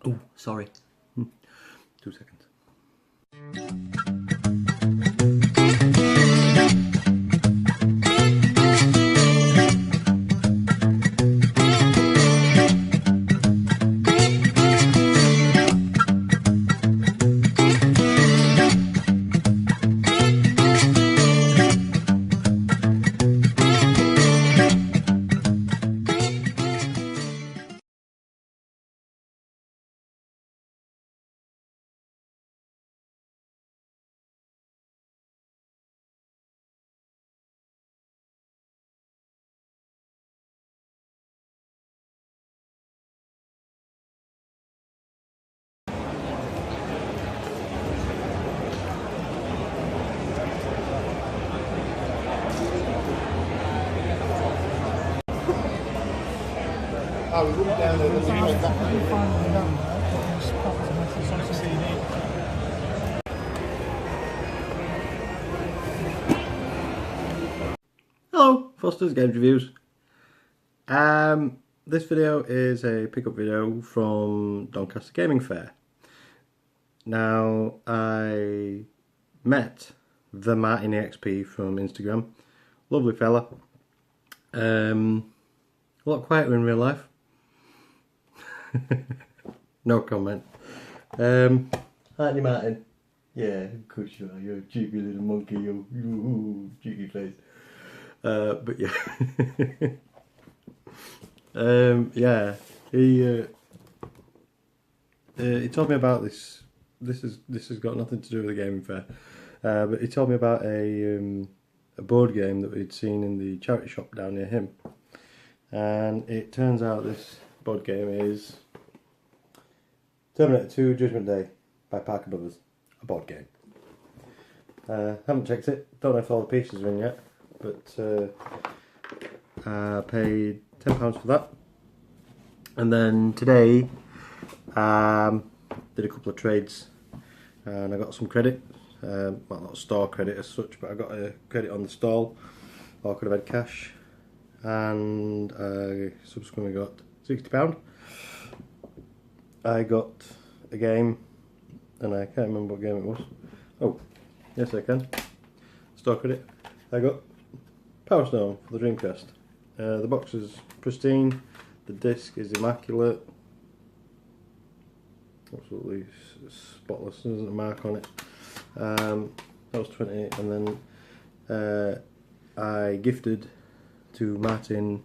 Oh, sorry. 2 seconds. I was walking down there and then we went back. Hello, Foster's Games Reviews. This video is a pickup video from Doncaster Gaming Fair. Now, I met the Martin EXP from Instagram. Lovely fella. A lot quieter in real life. No comment. Aren't you, Martin? Yeah, of course you are. You're a cheeky little monkey. You cheeky face. But yeah. Yeah. He told me about this. This has got nothing to do with the gaming fair. But he told me about a board game that we'd seen in the charity shop down near him. And it turns out this board game is Terminator 2 Judgment Day by Parker Brothers, a board game. Haven't checked it, don't know if all the pieces are in yet, but I paid £10 for that. And then today did a couple of trades and I got some credit, well, not store credit as such, but I got a credit on the stall, or I could have had cash, and I subsequently got £60. I got a game, and I can't remember what game it was. Oh, yes I can. Store credit. I got Power Stone for the Dreamcast. The box is pristine, the disc is immaculate, absolutely spotless, there isn't a mark on it. That was 20, and then I gifted to Martin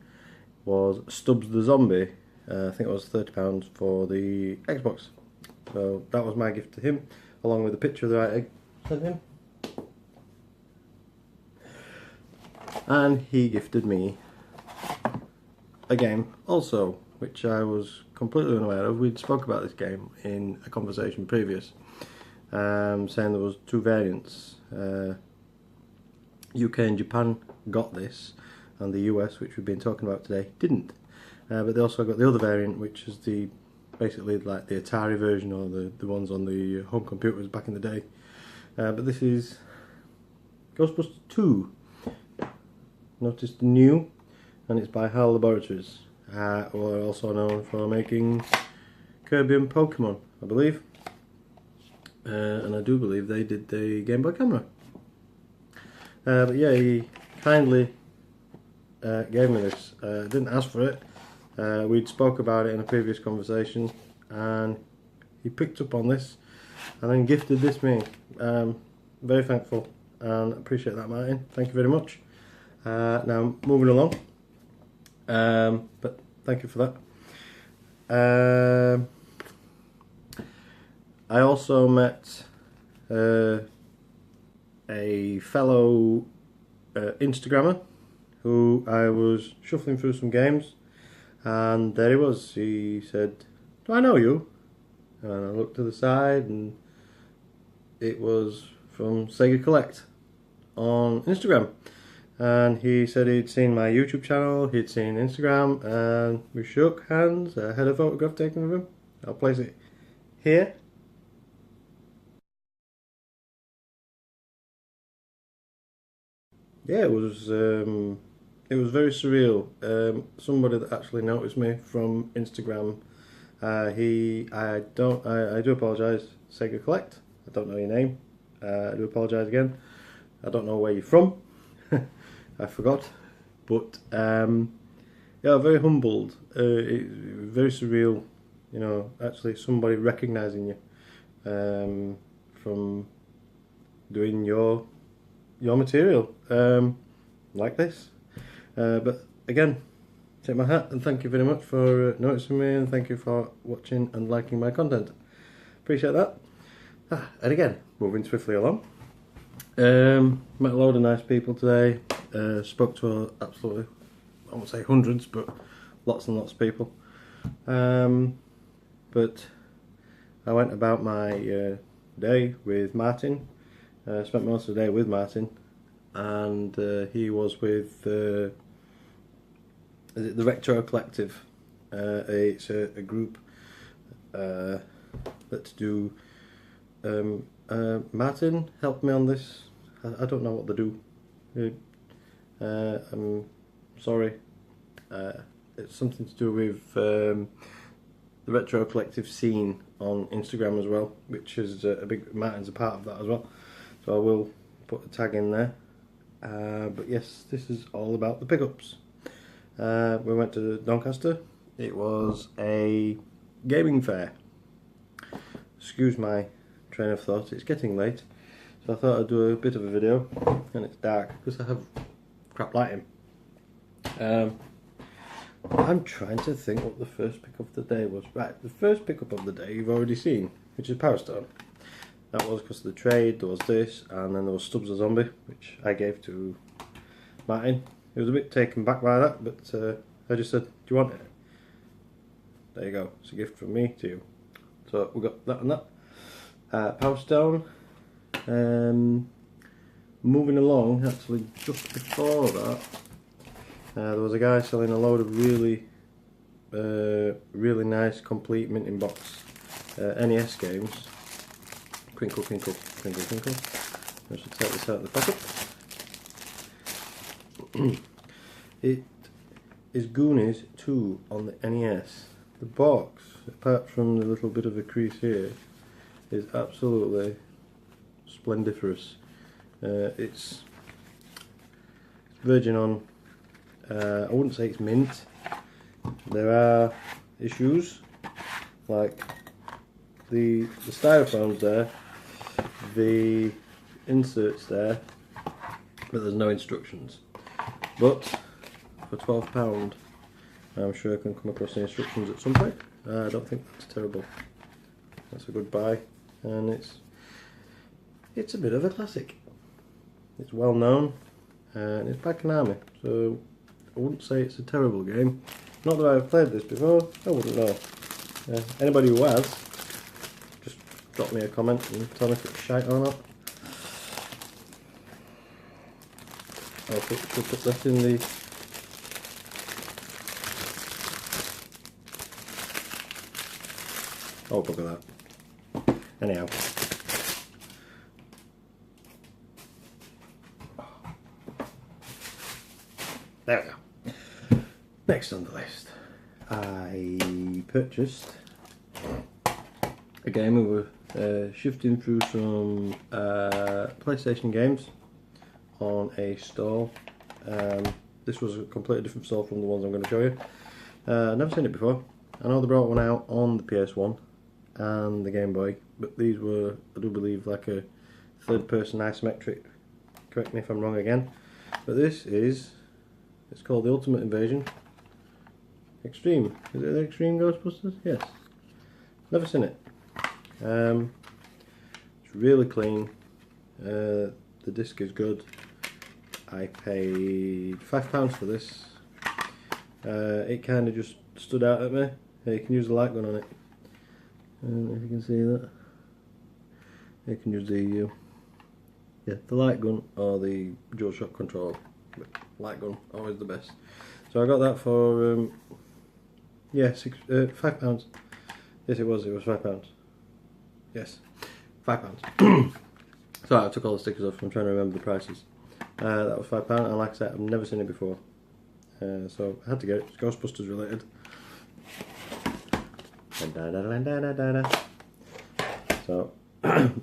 was Stubbs the Zombie. I think it was £30 for the Xbox. So that was my gift to him, along with a picture that I sent him. And he gifted me a game also, which I was completely unaware of. We'd spoke about this game in a conversation previous, saying there was two variants. UK and Japan got this, and the US, which we've been talking about today, didn't. But they also got the other variant, which is the basically like the Atari version, or the ones on the home computers back in the day. But this is Ghostbusters 2. Noticed new, and it's by HAL Laboratories, who are also known for making Kirby and Pokemon, I believe. And I do believe they did the Game Boy Camera. But yeah, he kindly gave me this. Didn't ask for it. We'd spoke about it in a previous conversation, and he picked up on this and then gifted this me. Very thankful and appreciate that, Martin. Thank you very much. Now moving along, but thank you for that. I also met a fellow Instagrammer who I was shuffling through some games, and there he was. He said, "Do I know you?" And I looked to the side, and it was from Sega Collect on Instagram. And he said he'd seen my YouTube channel, he'd seen Instagram, and we shook hands. I had a photograph taken of him. I'll place it here. Yeah, it was very surreal. Somebody that actually noticed me from Instagram I do apologise, Sega Collect. I don't know your name. I do apologise again. I don't know where you're from. I forgot. But yeah, very humbled. Very surreal. You know, actually somebody recognising you from doing your material like this. But again, take my hat and thank you very much for noticing me, and thank you for watching and liking my content. Appreciate that. And again, moving swiftly along. Met a load of nice people today. Spoke to absolutely, I won't say hundreds, but lots and lots of people. But I went about my day with Martin. Spent most of the day with Martin, and he was with the Retro Collective. It's a group that do. Martin helped me on this. I don't know what they do. I'm sorry. It's something to do with the Retro Collective scene on Instagram as well, which is a big. Martin's a part of that as well. So I will put a tag in there. But yes, this is all about the pickups. We went to Doncaster. It was a gaming fair. Excuse my train of thought, it's getting late. So I thought I'd do a bit of a video, and it's dark because I have crap lighting. I'm trying to think what the first pickup of the day was. Right, the first pickup of the day you've already seen, which is Power Stone. That was because of the trade. There was this, and then there was Stubbs the Zombie, which I gave to Martin. He was a bit taken back by that, but I just said, do you want it? There you go, it's a gift from me to you. So we got that and that. Power Stone. Moving along, actually just before that, there was a guy selling a load of really nice complete mint in box NES games. Crinkle, crinkle, crinkle, crinkle. I should take this out of the packet. It is Goonies 2 on the NES. The box, apart from the little bit of a crease here, is absolutely splendiferous. It's virgin on. I wouldn't say it's mint. There are issues like the styrofoam's there, the inserts there, but there's no instructions. But for £12, I'm sure I can come across the instructions at some point. I don't think that's terrible. That's a good buy, and it's a bit of a classic. It's well known, and it's by Konami, so I wouldn't say it's a terrible game. Not that I've played this before, I wouldn't know. Anybody who has, just drop me a comment and tell me if it's shite or not. I'll put that in the... Oh, look at that. Anyhow. There we go. Next on the list, I purchased a game. We were shifting through some PlayStation games on a stall. This was a completely different stall from the ones I'm going to show you. I've never seen it before. I know they brought one out on the PS1 and the Game Boy, but these were, I do believe, like a third-person isometric. Correct me if I'm wrong again. But this is, it's called the Ultimate Invasion Extreme. Is it the Extreme Ghostbusters? Yes. Never seen it. It's really clean. The disc is good. I paid £5 for this. It kind of just stood out at me. You can use the light gun on it. If you can see that. You can use the light gun or the dual shock control. But light gun, always the best. So I got that for £5. Yes, it was £5. Yes, £5. So I took all the stickers off. I'm trying to remember the prices. That was £5, and like I said, I've never seen it before. So I had to get it. It's Ghostbusters related. So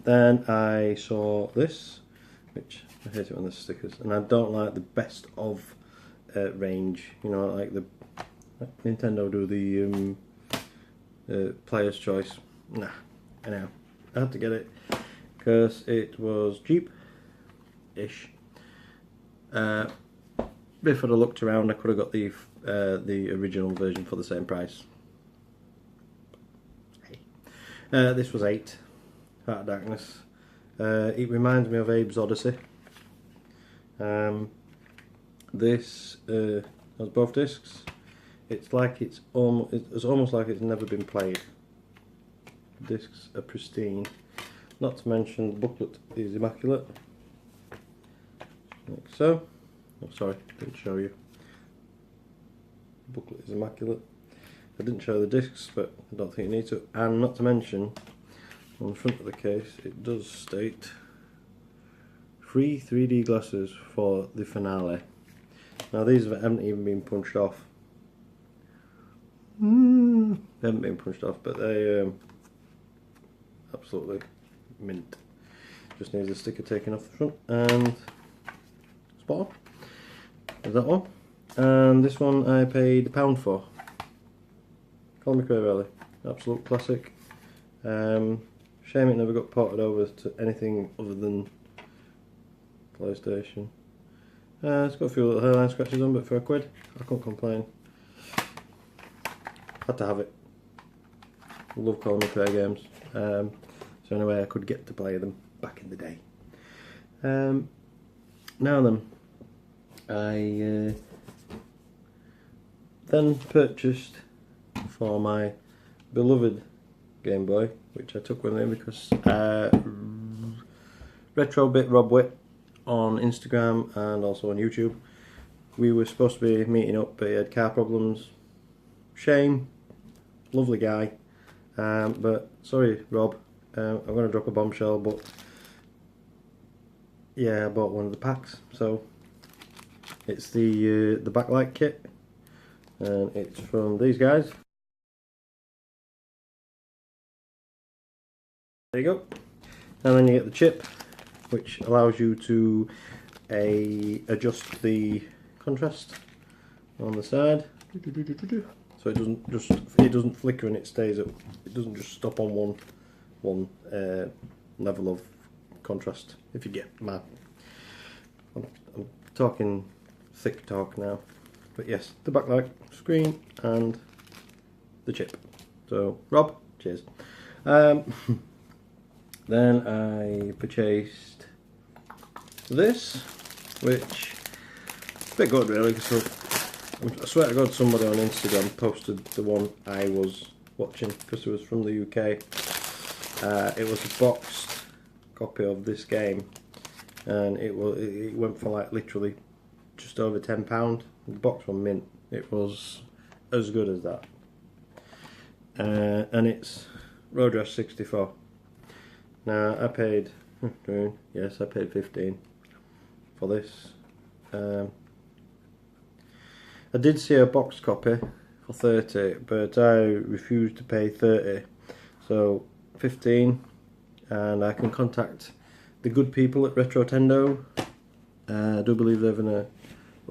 then I saw this, which I hate it when there's stickers, and I don't like the best of range. You know, like Nintendo do the player's choice. Nah, anyhow, I had to get it because it was cheap-ish. If I'd have looked around, I could have got the original version for the same price. This was 8, Heart of Darkness. It reminds me of Abe's Odyssey. This has both discs. It's almost like it's never been played. The discs are pristine. Not to mention the booklet is immaculate. Like so. Oh, sorry, didn't show you. The booklet is immaculate. I didn't show the discs, but I don't think you need to. And not to mention, on the front of the case, it does state free 3D glasses for the finale. Now these haven't even been punched off. They haven't been punched off, but they absolutely mint. Just needs a sticker taken off the front, and spot on. There's that one. And this one I paid £1 for. Call Me Crazy, absolute classic. Shame it never got ported over to anything other than PlayStation. It's got a few little hairline scratches on, but for £1, I can't complain. Had to have it. Love Call Me Crazy games. So anyway, I could get to play them back in the day. Now then, I then purchased for my beloved Game Boy, which I took with me because Retrobit Rob Witt on Instagram and also on YouTube, we were supposed to be meeting up, but he had car problems. Shame, lovely guy, but sorry Rob, I'm going to drop a bombshell, but yeah, I bought one of the packs. So it's the backlight kit, and it's from these guys. There you go. And then you get the chip, which allows you to adjust the contrast on the side, so it doesn't flicker and it stays up. It doesn't just stop on one level of contrast. If you get my, I'm talking thick talk now, but yes, the backlight, screen, and the chip. So Rob, cheers. Then I purchased this, which is a bit good really, because I swear to God somebody on Instagram posted the one I was watching, because it was from the UK. It was a boxed copy of this game, and it went for like literally just over £10. The box was mint. It was as good as that. And it's Road Rash 64. Now I paid, yes, I paid 15 for this. I did see a box copy for 30, but I refused to pay 30, so 15, and I can contact the good people at Retrotendo. I do believe they're going to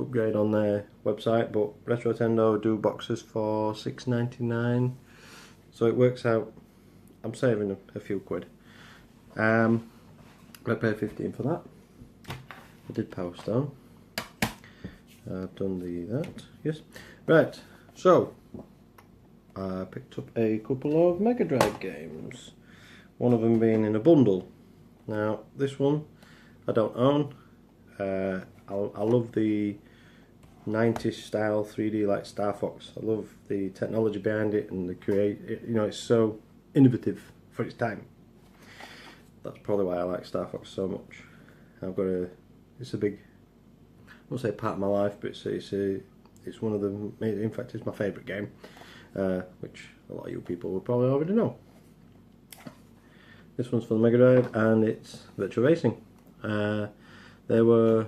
upgrade on their website, but Retrotendo do boxes for £6.99, so it works out. I'm saving a few quid. I paid 15 for that. I did power stone. I've done that, yes. Right, so I picked up a couple of Mega Drive games. One of them being in a bundle. Now, this one I don't own. I love the 90s style 3D like Star Fox. I love the technology behind it and it's so innovative for its time. That's probably why I like Star Fox so much. It's a big, I won't say part of my life, but it's one of the, in fact it's my favourite game, which a lot of you people will probably already know. This one's for the Mega Drive, and it's Virtua Racing. There were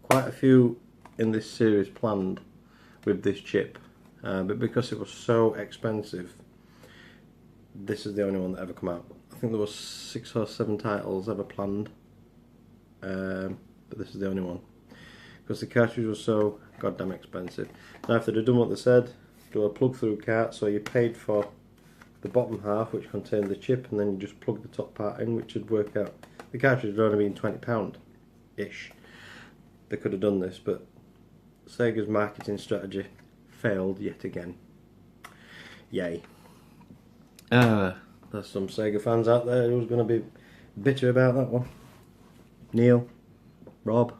quite a few in this series planned with this chip, but because it was so expensive, this is the only one that ever come out. I think there was 6 or 7 titles ever planned, but this is the only one. Because the cartridge was so goddamn expensive. Now if they'd have done what they said, do a plug through cart, so you paid for the bottom half which contained the chip, and then you just plug the top part in, which would work out. The cartridge would only been £20-ish. They could have done this, but Sega's marketing strategy failed yet again. Yay. There's some Sega fans out there who's going to be bitter about that one. Neil, Rob.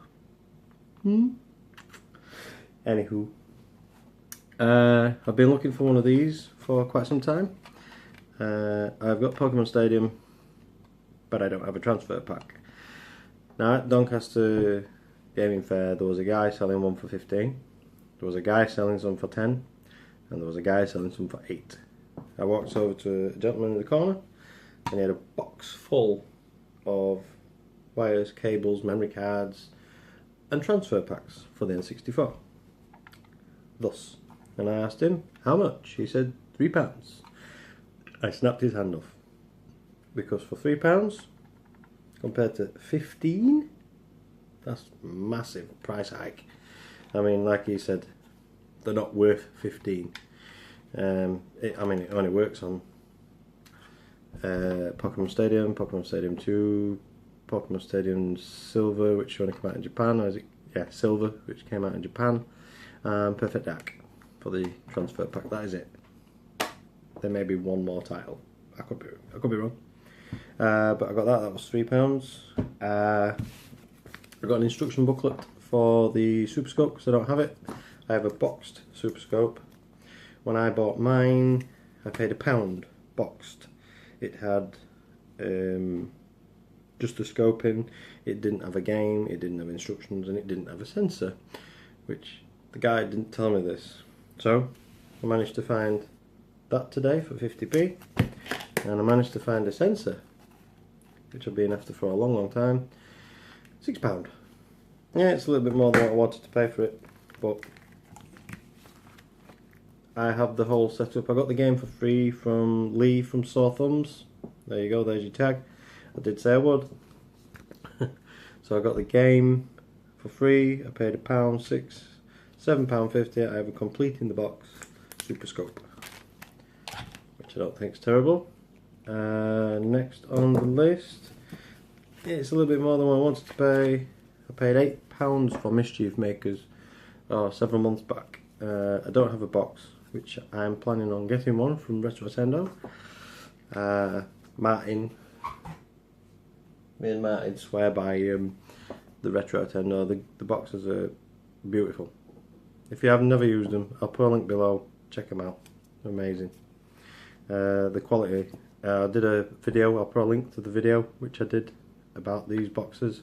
Anywho, I've been looking for one of these for quite some time. I've got Pokemon Stadium, but I don't have a transfer pack. Now at Doncaster Gaming Fair, there was a guy selling one for 15, there was a guy selling some for 10, and there was a guy selling some for 8. I walked over to a gentleman in the corner, and he had a box full of wires, cables, memory cards, and transfer packs for the N64. Thus, and I asked him how much. He said £3. I snapped his hand off, because for £3 compared to 15, that's massive price hike. I mean, like he said, they're not worth 15. It only works on Pokemon Stadium, Pokemon Stadium 2, Pokemon Stadium Silver, which only came out in Japan, or is it? Yeah, Silver, which came out in Japan, and Perfect Dark for the transfer pack. That is it. There may be one more title. I could be wrong. But I got that. That was £3. I got an instruction booklet for the Super Scope because I don't have it. I have a boxed Super Scope. When I bought mine, I paid £1 boxed. It had just the scope in. It didn't have a game, it didn't have instructions, and it didn't have a sensor, which the guy didn't tell me this. So I managed to find that today for 50p, and I managed to find a sensor, which I've been after for a long time. £6. Yeah, it's a little bit more than what I wanted to pay for it, but I have the whole setup. I got the game for free from Lee from Sore Thumbs. There you go, there's your tag. I did say I would. So I got the game for free. I paid £7.50. I have a complete in the box Super Scope, which I don't think is terrible. Next on the list, it's a little bit more than what I wanted to pay. I paid £8 for Mischief Makers several months back. I don't have a box, which I'm planning on getting one from Retro-Tendo. Me and Martin swear by the Retro-Tendo. The boxes are beautiful. If you have never used them, I'll put a link below. Check them out. They're amazing. The quality. I did a video. I'll put a link to the video which I did about these boxes.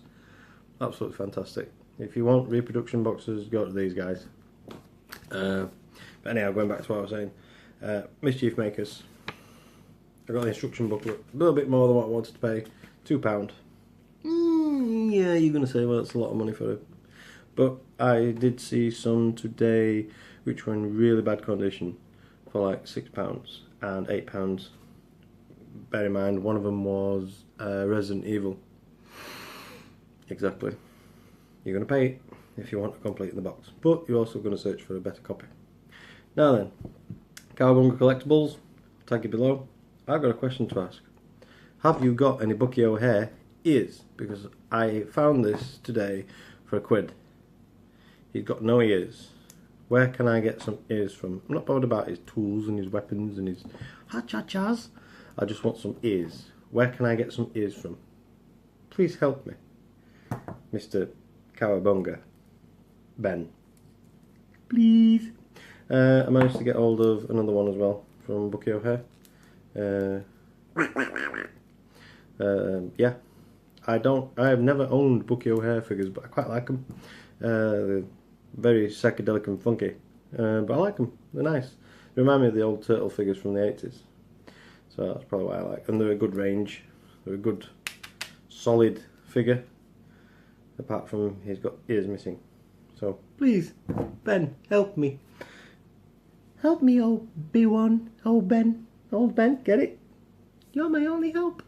Absolutely fantastic. If you want reproduction boxes, go to these guys. But anyhow, going back to what I was saying, Mischief Makers. I got the instruction booklet, a little bit more than what I wanted to pay, £2. Yeah, you're going to say, well, that's a lot of money for it. But I did see some today which were in really bad condition for like £6 and £8. Bear in mind, one of them was Resident Evil. Exactly. You're going to pay it if you want to complete the box, but you're also going to search for a better copy. Now then, Cowabunga collectables, tag you below. I've got a question to ask. Have you got any Bucky O'Hare ears? Because I found this today for £1. He's got no ears. Where can I get some ears from? I'm not bothered about his tools and his weapons and his ha-cha-chas. I just want some ears. Where can I get some ears from? Please help me, Mr. Cowabunga Ben. Please. I managed to get hold of another one as well from Bucky O'Hare. Yeah, I have never owned Bucky O'Hare figures, but I quite like them. They're very psychedelic and funky, but I like them. They're nice. They remind me of the old turtle figures from the 80s. So that's probably what I like. And they're a good range. They're a good, solid figure. Apart from he's got ears missing. So please, Ben, help me. Help me, old B1, old Ben, get it? You're my only hope.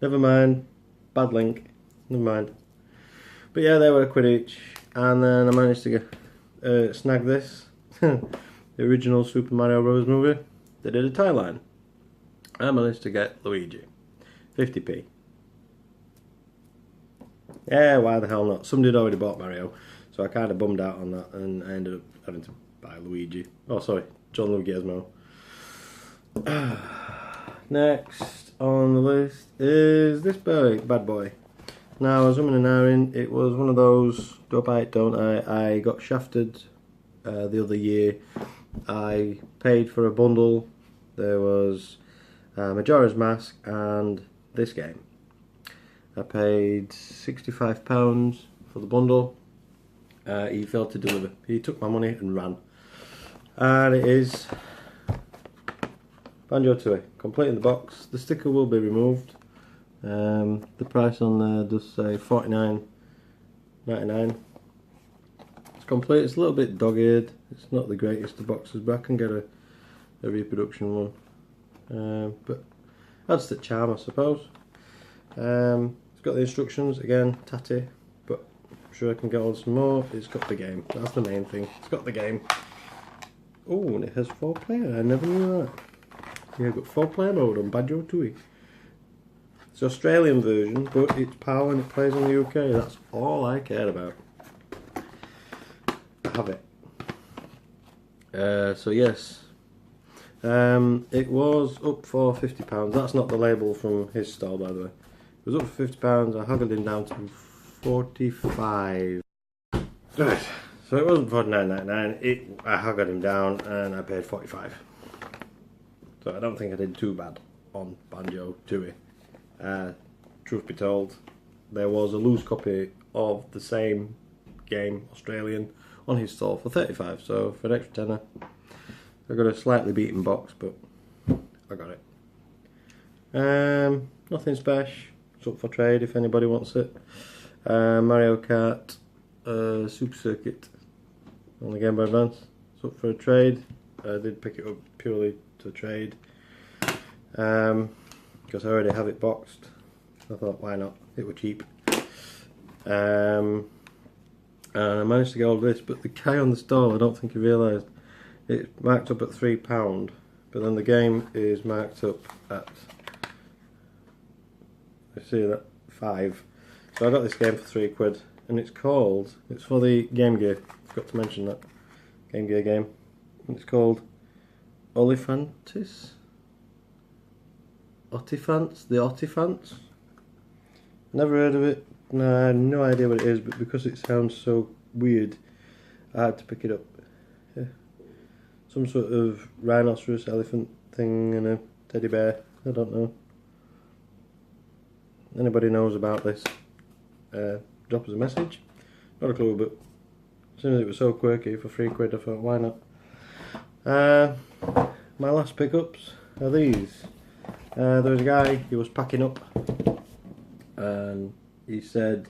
Never mind. Bad link. Never mind. But yeah, they were £1 each. And then I managed to get, snag this. The original Super Mario Bros. Movie. They did a tie line. I managed to get Luigi. 50p. Yeah, why the hell not? Somebody had already bought Mario. So I kind of bummed out on that. And I ended up having to buy Luigi. Oh, sorry. John Leguizamo. Next on the list is this bad boy. Now, I was umming and ahhing. It was one of those, do I buy it, don't I? I got shafted the other year. I paid for a bundle. There was Majora's Mask and this game. I paid £65 for the bundle. He failed to deliver. He took my money and ran. And it is Banjo-Tooie, complete in the box. The sticker will be removed. The price on there does say $49.99. It's complete. It's a little bit dog-eared. It's not the greatest of boxes, but I can get a reproduction one. But adds to the charm, I suppose. It's got the instructions again, tatty, but I'm sure I can get on some more. It's got the game. That's the main thing. It's got the game. Oh, and it has 4-player. I never knew that. Yeah, I've got 4-player mode on Banjo-Tooie. It's the Australian version, but it's PAL and it plays in the UK. That's all I care about. I have it. So yes. It was up for £50. That's not the label from his stall, by the way. It was up for £50. I haggled him down to 45. Right. So it wasn't $49.99. I haggled him down and I paid 45. So I don't think I did too bad on Banjo-Tooie. Truth be told, there was a loose copy of the same game, Australian, on his stall for 35. So for an extra tenner, I got a slightly beaten box, but I got it. Nothing special. It's up for trade if anybody wants it. Mario Kart Super Circuit on the Game Boy Advance. It's up for a trade. I did pick it up purely to trade. Because I already have it boxed. I thought, why not? It was cheap. And I managed to get all of this, but the guy on the stall, I don't think he realised, it's marked up at £3, but then the game is marked up at, I see that, 5. So I got this game for £3, and it's for the Game Gear, forgot to mention that, Game Gear game. It's called Olifantis? The Otifants? Never heard of it. No, I have no idea what it is, but because it sounds so weird, I had to pick it up. Yeah. Some sort of rhinoceros, elephant thing and a teddy bear. I don't know. Anybody knows about this, drop us a message. Not a clue, but as soon as it was so quirky for £3, I thought, why not? My last pickups are these. There was a guy, he was packing up and he said,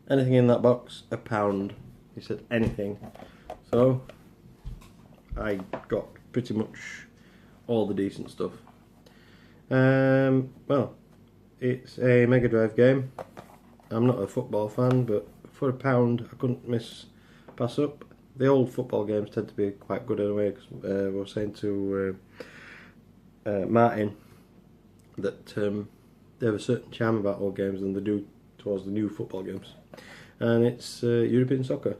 anything in that box, £1. He said anything. So I got pretty much all the decent stuff. Well, it's a Mega Drive game. I'm not a football fan, but for £1 I couldn't pass up. The old football games tend to be quite good anyway, because we were saying to Martin that they have a certain charm about old games than they do towards the new football games. And it's European soccer.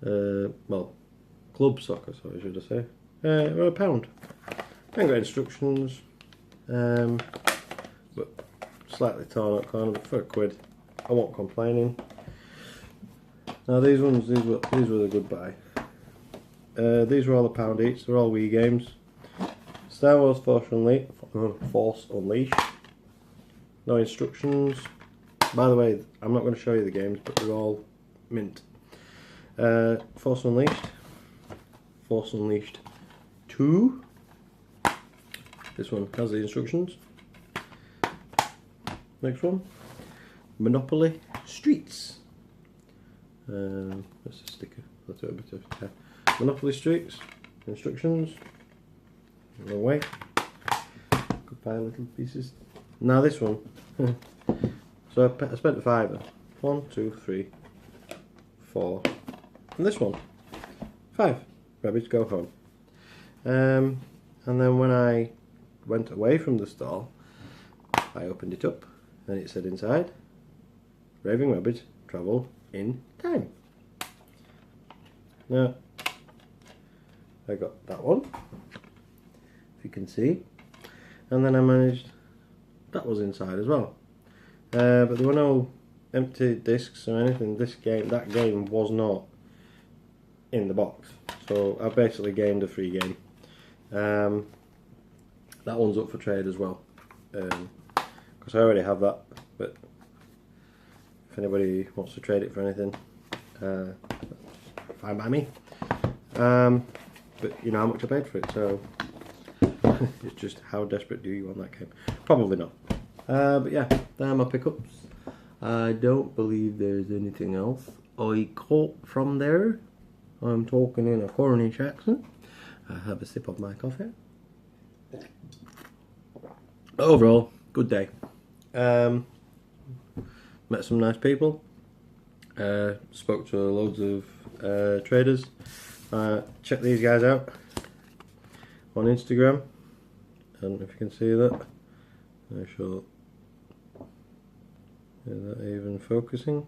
Well, club soccer, sorry, should I say. Well, £1. Haven't got instructions, but slightly torn up corner, but for £1, I won't complaining. Now these were the good buy. These were all £1 each. They're all Wii games. Star Wars Force Unleashed. No instructions. By the way, I'm not going to show you the games, but they're all mint. Force Unleashed. Force Unleashed 2. This one has the instructions. Next one. Monopoly Streets. That's a sticker. That's a bit of Monopoly Streets. Instructions. No way. 5 little pieces. Now this one. So I spent a £5. 1, 2, 3, 4. And this one. 5. Rabbits go home. And then when I went away from the stall, I opened it up and it said inside, raving rabbits travel in time. Now, I got that one, if you can see, and then I managed, that was inside as well. But there were no empty discs or anything. That game was not in the box. So I basically gained a free game. That one's up for trade as well. Because I already have that, but if anybody wants to trade it for anything, fine by me. But you know how much I paid for it, so it's just how desperate do you want that game? Probably not. But yeah, there are my pickups. I don't believe there's anything else I caught from there. I'm talking in a Cornish accent. I have a sip of my coffee. Overall, good day. Met some nice people. Spoke to loads of traders. Check these guys out on Instagram. And if you can see that, I shall. Is that even focusing?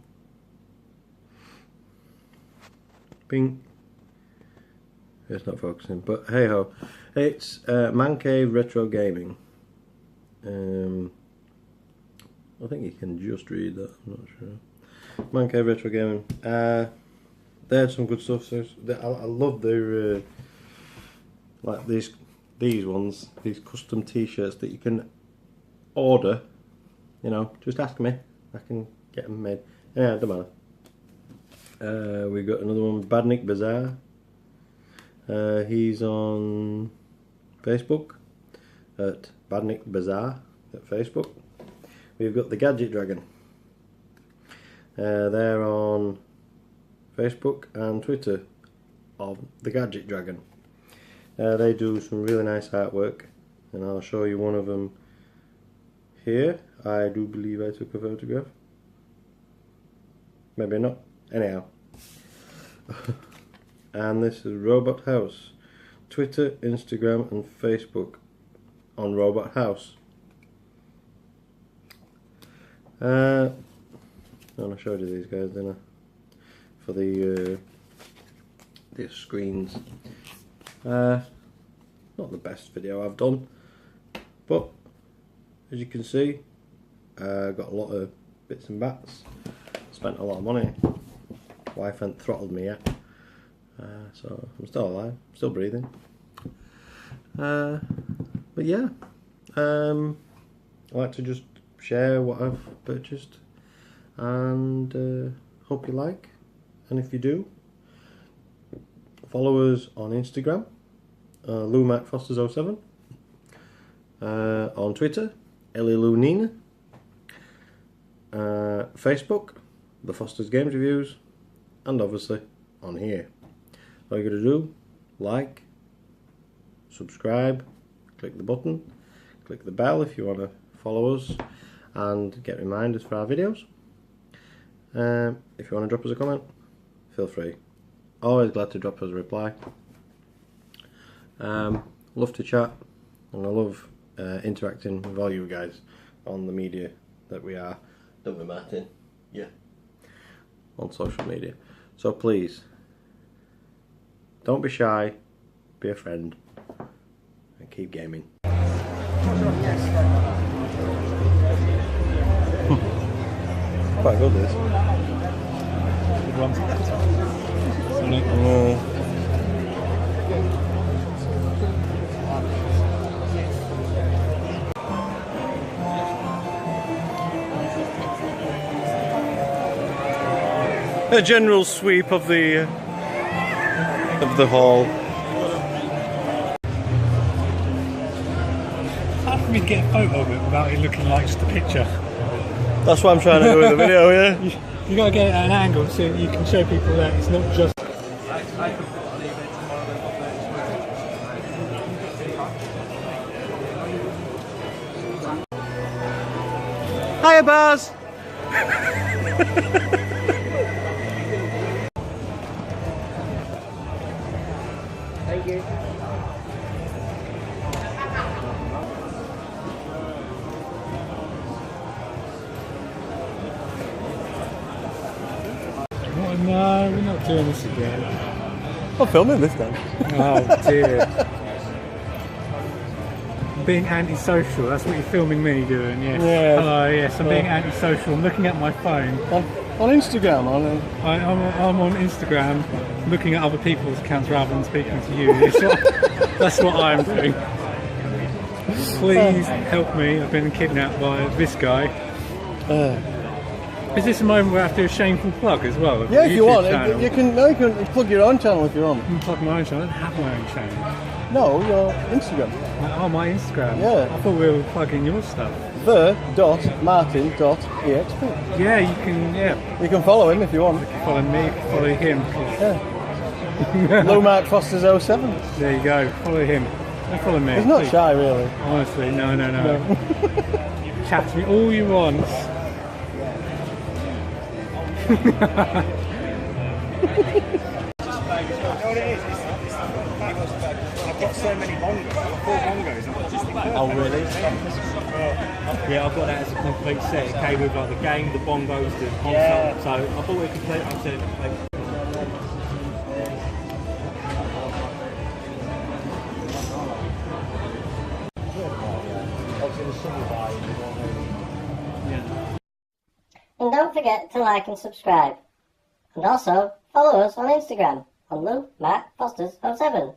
Bing. It's not focusing, but hey ho. It's Man Cave Retro Gaming. I think you can just read that, I'm not sure. Man Cave Retro Gaming. They had some good stuff. So I love their like these ones, these custom T-shirts that you can order. You know, just ask me. I can get them made. Yeah, it doesn't matter. We got another one, Badnik Bazaar. He's on Facebook at Badnik Bazaar at Facebook. We've got the Gadget Dragon. They're on Facebook and Twitter of the Gadget Dragon. They do some really nice artwork, and I'll show you one of them here. I do believe I took a photograph. Maybe not. Anyhow. And this is Robot House. Twitter, Instagram and Facebook on Robot House. I showed you these guys, didn't I? For the screens. Not the best video I've done, but as you can see, got a lot of bits and bats. Spent a lot of money. Wife ain't throttled me yet, so I'm still alive, still breathing. But yeah, I like to just share what I've purchased, and hope you like. And if you do, follow us on Instagram, LouMacFosters07, on Twitter, EllieLouNina, Facebook, The Fosters Games Reviews, and obviously on here. All you gotta do, like, subscribe, click the button, click the bell if you want to follow us and get reminders for our videos. If you want to drop us a comment, feel free. Always glad to drop us a reply. Love to chat, and I love interacting with all you guys on the media that we are. Don't be Martin, yeah, on social media. So please, don't be shy, be a friend, and keep gaming. Quite good this. Good one. A general sweep of the hall. Hard for me to get a photo of it without it looking like just a picture. That's what I'm trying to do in the video, yeah. You got to get it at an angle so you can show people that it's not just. Hiya, Baz! Thank you. Oh, no, we're not doing this again. I'm filming this time. Oh dear. Being antisocial, that's what you're filming me doing, yes. Yeah. Hello, yes, I'm being antisocial. I'm looking at my phone. On Instagram, I'm on Instagram looking at other people's accounts rather than speaking to you. That's what I'm doing. Please help me. I've been kidnapped by this guy. Is this a moment where I have to do a shameful plug as well? yeah, if you want, channel? you can plug your own channel if you want. I can plug my own channel. I don't have my own channel. No, your Instagram. Oh, my Instagram? Yeah. I thought we were plugging your stuff. the.martin.exp. Yeah, you can, You can follow him if you want. follow me, follow him. Yeah. Lou Mark Foster's 07. There you go, follow him. Don't follow me. He's not please. shy, really. Honestly, no. Chat to me all you want. I've got so many bongos, I've got 4 bongos, I've just Oh really? Yeah, I've got that as a complete set. It came with like the game, the bongos, the console. Yeah. So I bought it complete. I said, And don't forget to like and subscribe. And also follow us on Instagram on Lou Matt Foster's 07.